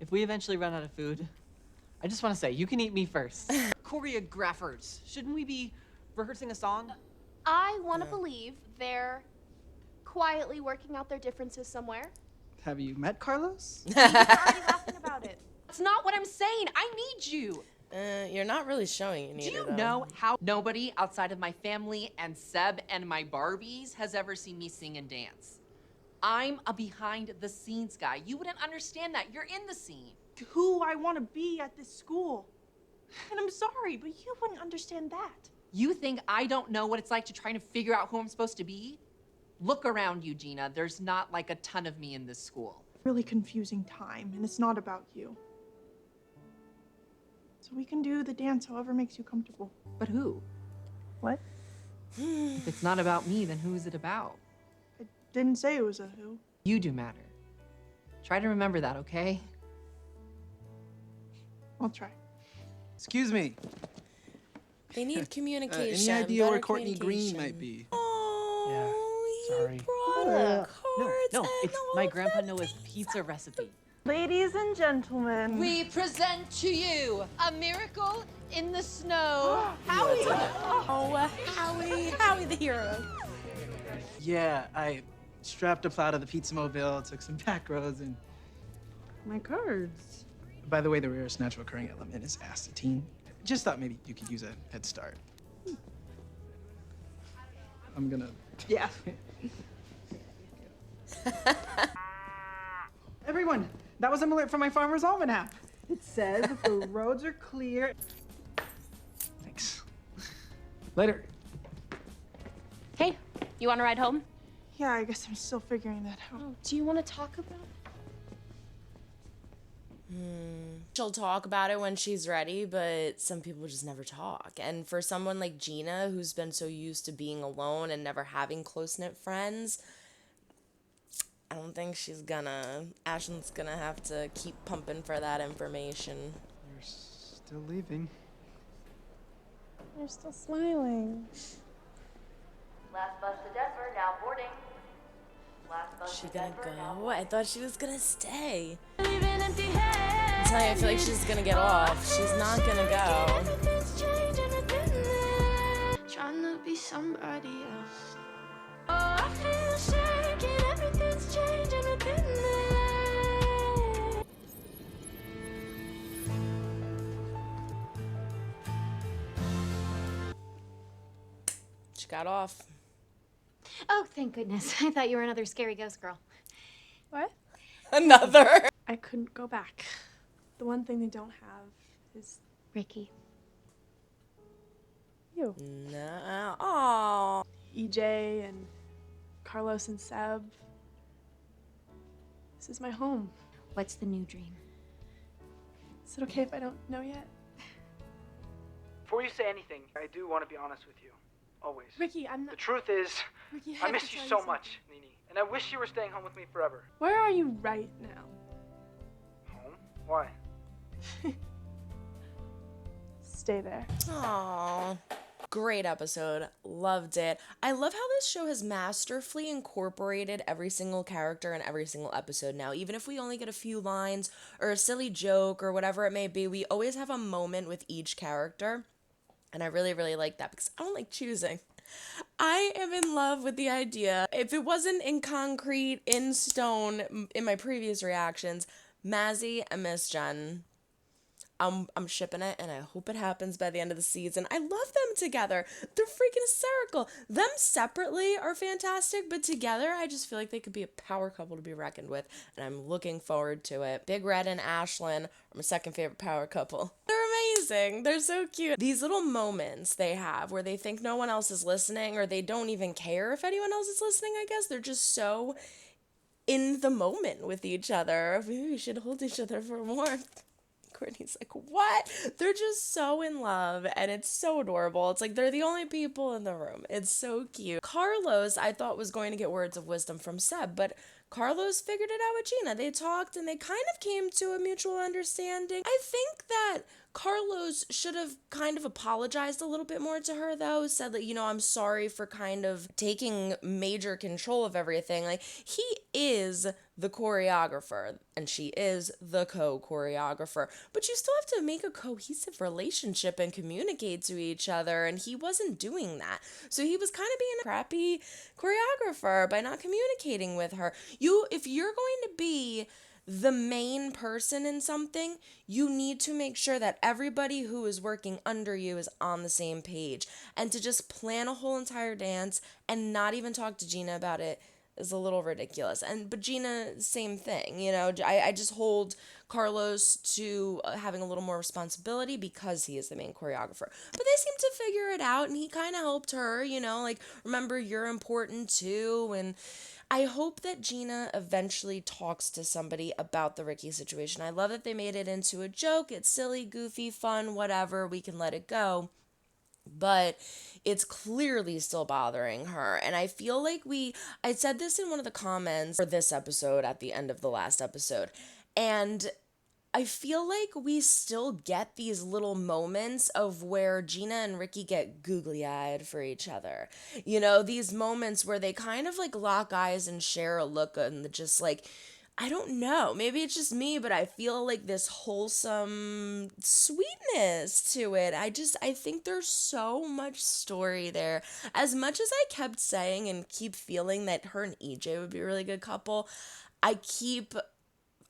If we eventually run out of food, I just want to say, you can eat me first. Choreographers, shouldn't we be rehearsing a song? I want to believe they're quietly working out their differences somewhere. Have you met Carlos? You're already laughing about it. That's not what I'm saying. I need you. You're not really showing you need Do you it, know how nobody outside of my family and Seb and my Barbies has ever seen me sing and dance? I'm a behind the scenes guy. You wouldn't understand that. You're in the scene. Who I want to be at this school. And I'm sorry, but you wouldn't understand that. You think I don't know what it's like to try to figure out who I'm supposed to be? Look around you, Gina. There's not like a ton of me in this school. Really confusing time, and it's not about you. So we can do the dance however makes you comfortable. But who? What? If it's not about me, then who is it about? I didn't say it was a who. You do matter. Try to remember that, okay? I'll try. Excuse me. They need communication. Any idea better where Courtney Green communication. might be? Oh, sorry. he brought cards No, and it's all my of grandpa that. Noah's pizza recipe. Ladies and gentlemen. We present to you a miracle in the snow. Howie! Oh, Howie the hero. Yeah, I strapped a plow to the pizza mobile, took some back roads, and... My cards. By the way, the rarest natural occurring element is acetine. Just thought maybe you could use a head start. I'm gonna... Yeah. Everyone, that was an alert from my farmer's almanac. It says if the roads are clear. Thanks. Later. Hey, you want to ride home? Yeah, I guess I'm still figuring that out. Oh, do you want to talk about it? She'll talk about it when she's ready, but some people just never talk. And for someone like Gina, who's been so used to being alone and never having close-knit friends, I don't think Ashlyn's gonna have to keep pumping for that information. You're still leaving. You're still smiling. Last bus to Denver, now boarding. Last bus She to gonna Denver, now go? I thought she was gonna stay. I'm telling you, I feel like she's gonna get off. She's not gonna go. Trying to be somebody else. She got off. Oh, thank goodness. I thought you were another scary ghost girl. What? Another. I couldn't go back. The one thing they don't have is Ricky. you. No. Aww. EJ and Carlos and Seb. This is my home. What's the new dream? Is it okay if I don't know yet? Before you say anything, I do want to be honest with you. Always. Ricky, I'm The not. truth is, Ricky, I have miss to you tell so something. much, Nini. And I wish you were staying home with me forever. Where are you right now? Home? Why? Stay there. Aww. Great episode. Loved it. I love how this show has masterfully incorporated every single character in every single episode now. Even if we only get a few lines or a silly joke or whatever it may be, we always have a moment with each character. And I really, really like that because I don't like choosing. I am in love with the idea. If it wasn't in concrete, in stone, in my previous reactions, Mazzy and Miss Jen, I'm shipping it, and I hope it happens by the end of the season. I love them together. They're freaking hysterical. Them separately are fantastic, but together, I just feel like they could be a power couple to be reckoned with, and I'm looking forward to it. Big Red and Ashlyn are my second favorite power couple. They're amazing. They're so cute. These little moments they have where they think no one else is listening, or they don't even care if anyone else is listening, I guess. They're just so in the moment with each other. Maybe we should hold each other for warmth. Courtney's like, what? They're just so in love, and it's so adorable. It's like they're the only people in the room. It's so cute. Carlos, I thought, was going to get words of wisdom from Seb, but Carlos figured it out with Gina. They talked, and they kind of came to a mutual understanding. I think that Carlos should have kind of apologized a little bit more to her, though. Said that, I'm sorry for kind of taking major control of everything. Like, he is the choreographer, and she is the co-choreographer, but you still have to make a cohesive relationship and communicate to each other, and he wasn't doing that. So he was kind of being a crappy choreographer by not communicating with her. If you're going to be the main person in something, you need to make sure that everybody who is working under you is on the same page. And to just plan a whole entire dance and not even talk to Gina about it is a little ridiculous. But Gina, same thing, I just hold Carlos to having a little more responsibility because he is the main choreographer. But they seem to figure it out, and he kind of helped her, remember, you're important too. And I hope that Gina eventually talks to somebody about the Ricky situation. I love that they made it into a joke. It's silly, goofy, fun, whatever. We can let it go. But it's clearly still bothering her. And I feel like I said this in one of the comments for this episode at the end of the last episode. And I feel like we still get these little moments of where Gina and Ricky get googly-eyed for each other. These moments where they kind of lock eyes and share a look and just I don't know, maybe it's just me, but I feel like this wholesome sweetness to it. I think there's so much story there. As much as I kept saying and keep feeling that her and EJ would be a really good couple, I keep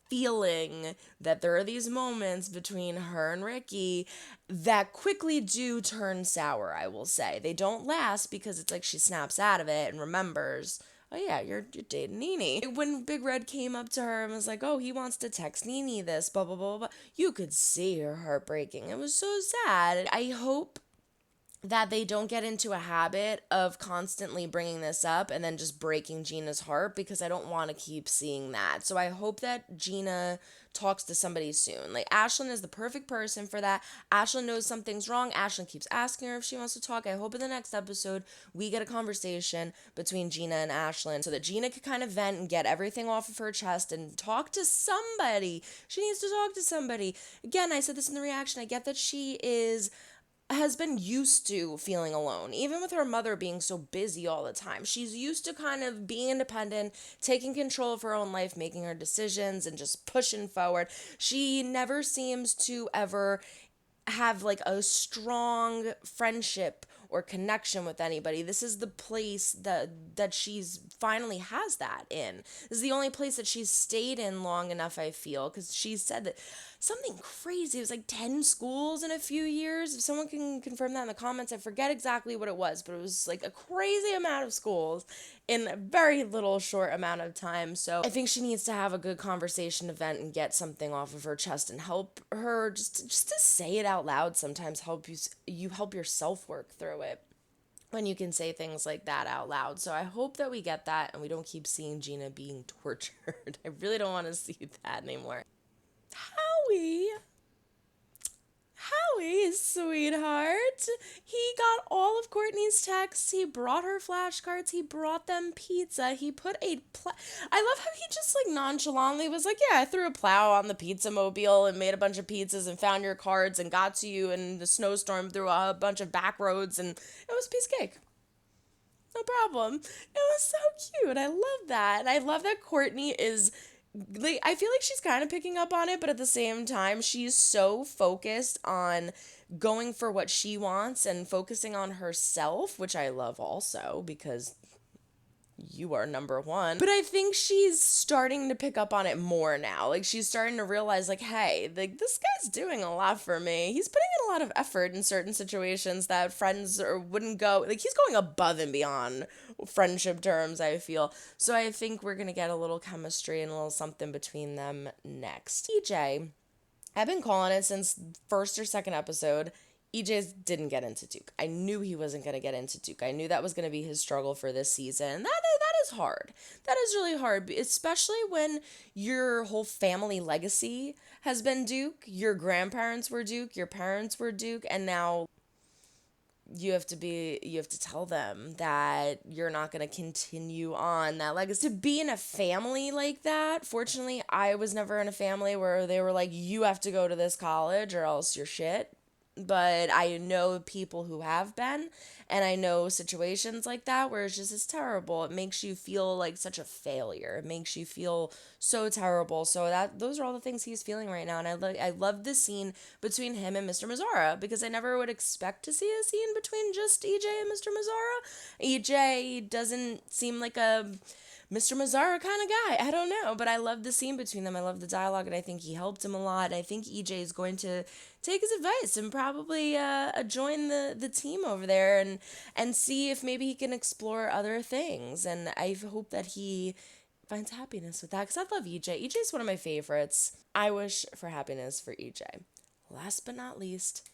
feeling that there are these moments between her and Ricky that quickly do turn sour, I will say. They don't last because it's like she snaps out of it and remembers, oh yeah, you're dating Nini. When Big Red came up to her and was like, oh, he wants to text Nini this, blah, blah, blah, blah, you could see her heart breaking. It was so sad. I hope that they don't get into a habit of constantly bringing this up and then just breaking Gina's heart, because I don't want to keep seeing that. So I hope that Gina talks to somebody soon. Ashlyn is the perfect person for that. Ashlyn knows something's wrong. Ashlyn keeps asking her if she wants to talk. I hope in the next episode we get a conversation between Gina and Ashlyn so that Gina could kind of vent and get everything off of her chest and talk to somebody. She needs to talk to somebody. Again, I said this in the reaction. I get that she has been used to feeling alone, even with her mother being so busy all the time. She's used to kind of being independent, taking control of her own life, making her decisions, and just pushing forward. She never seems to ever have a strong friendship or connection with anybody. This is the place that she's finally has that in. This is the only place that she's stayed in long enough, I feel, because she said that something crazy. It was 10 schools in a few years. If someone can confirm that in the comments, I forget exactly what it was, but it was a crazy amount of schools in a very little short amount of time. So I think she needs to have a good conversation event and get something off of her chest and help her just to say it out loud sometimes help you help yourself work through it when you can say things like that out loud. So I hope that we get that and we don't keep seeing Gina being tortured. I really don't want to see that anymore. Howie, sweetheart. He got all of Courtney's texts. He brought her flashcards. He brought them pizza. He put I love how he just nonchalantly was yeah, I threw a plow on the pizza mobile and made a bunch of pizzas and found your cards and got to you in the snowstorm through a bunch of back roads, and it was a piece of cake. No problem. It was so cute. I love that. And I love that Courtney is I feel like she's kind of picking up on it, but at the same time, she's so focused on going for what she wants and focusing on herself, which I love also, because you are number one. But I think she's starting to pick up on it more now. She's starting to realize, hey, this guy's doing a lot for me. He's putting in a lot of effort in certain situations that friends wouldn't go. He's going above and beyond friendship terms, I feel. So I think we're going to get a little chemistry and a little something between them next. EJ, I've been calling it since first or second episode. EJ didn't get into Duke. I knew he wasn't going to get into Duke. I knew that was going to be his struggle for this season. That is hard. That is really hard, especially when your whole family legacy has been Duke. Your grandparents were Duke, your parents were Duke, and now you have to tell them that you're not going to continue on that legacy. To be in a family like that, fortunately, I was never in a family where they were you have to go to this college or else you're shit. but I know people who have been, and I know situations like that where it's terrible. It makes you feel like such a failure. It makes you feel so terrible. So those are all the things he's feeling right now, and I love this scene between him and Mr. Mazzara, because I never would expect to see a scene between just EJ and Mr. Mazzara. EJ doesn't seem like a Mr. Mazzara kind of guy. I don't know, but I love the scene between them. I love the dialogue, and I think he helped him a lot. I think EJ is going to take his advice and probably join the team over there and see if maybe he can explore other things. And I hope that he finds happiness with that, because I love EJ. EJ is one of my favorites. I wish for happiness for EJ. Last but not least,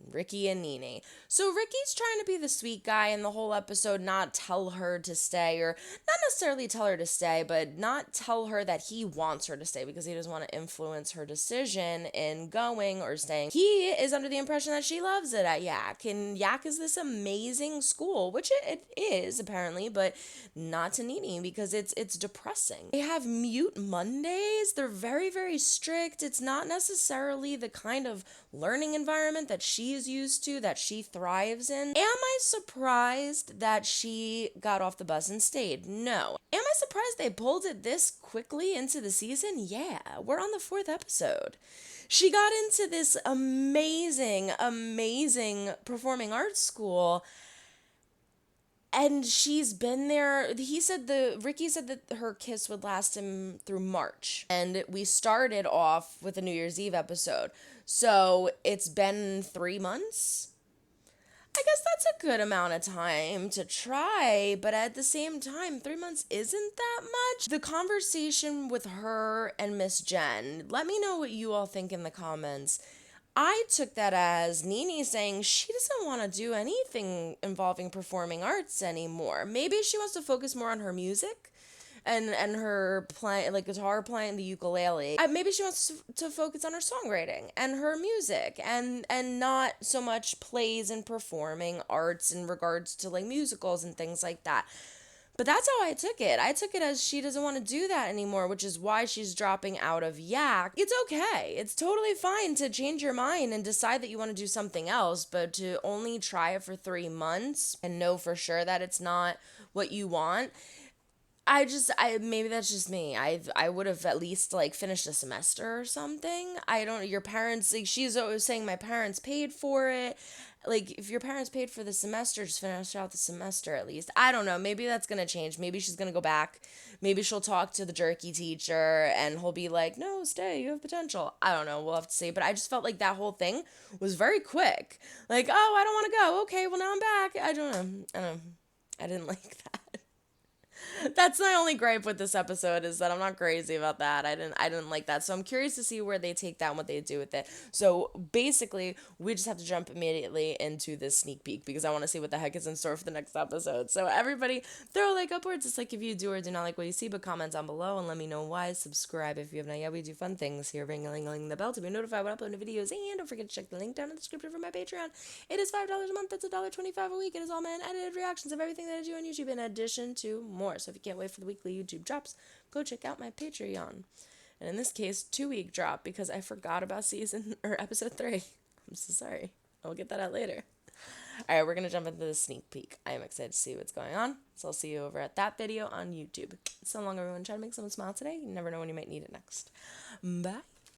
Ricky and Nini. So Ricky's trying to be the sweet guy in the whole episode, not tell her to stay, or not necessarily tell her to stay, but not tell her that he wants her to stay because he doesn't want to influence her decision in going or staying. He is under the impression that she loves it at Yak, and Yak is this amazing school, which it is apparently, but not to Nini because it's depressing. They have mute Mondays. They're very, very strict. It's not necessarily the kind of learning environment that she is used to, that she thrives in. Am I surprised that she got off the bus and stayed? No. Am I surprised they pulled it this quickly into the season? Yeah, we're on the 4th episode. She got into this amazing, amazing performing arts school, and she's been there. Ricky said that her kiss would last him through March. And we started off with a New Year's Eve episode. So it's been 3 months. I guess that's a good amount of time to try, but at the same time, 3 months isn't that much. The conversation with her and Miss Jen, let me know what you all think in the comments. I took that as Nini saying she doesn't want to do anything involving performing arts anymore. Maybe she wants to focus more on her music and her guitar playing, the ukulele. Maybe she wants to focus on her songwriting and her music and not so much plays and performing arts in regards to like musicals and things like that. But that's how I took it. I took it as she doesn't want to do that anymore, which is why she's dropping out of Yak. It's okay. It's totally fine to change your mind and decide that you want to do something else, but to only try it for 3 months and know for sure that it's not what you want. Maybe that's just me. I would have at least like finished a semester or something. Your parents, like she's always saying my parents paid for it. Like, if your parents paid for the semester, just finish out the semester at least. I don't know. Maybe that's going to change. Maybe she's going to go back. Maybe she'll talk to the jerky teacher and he'll be like, no, stay. You have potential. I don't know. We'll have to see. But I just felt like that whole thing was very quick. Like, oh, I don't want to go. Okay, well, now I'm back. I don't know. I didn't like that. That's my only gripe with this episode, is that I'm not crazy about that. I didn't like that. So I'm curious to see where they take that and what they do with it. So basically, we just have to jump immediately into this sneak peek because I want to see what the heck is in store for the next episode. So everybody, throw a like upwards. It's like if you do or do not like what you see, but comment down below and let me know why. Subscribe if you have not yet. We do fun things here. Ring-a-ling-a-ling the bell to be notified when I upload new videos. And don't forget to check the link down in the description for my Patreon. It is $5 a month. That's $1.25 a week. It is all my edited reactions of everything that I do on YouTube in addition to more. So if you can't wait for the weekly YouTube drops, go check out my Patreon. And in this case, 2-week drop because I forgot about episode 3. I'm so sorry. I'll get that out later. All right, we're going to jump into the sneak peek. I am excited to see what's going on. So I'll see you over at that video on YouTube. So long, everyone. Try to make someone smile today. You never know when you might need it next. Bye.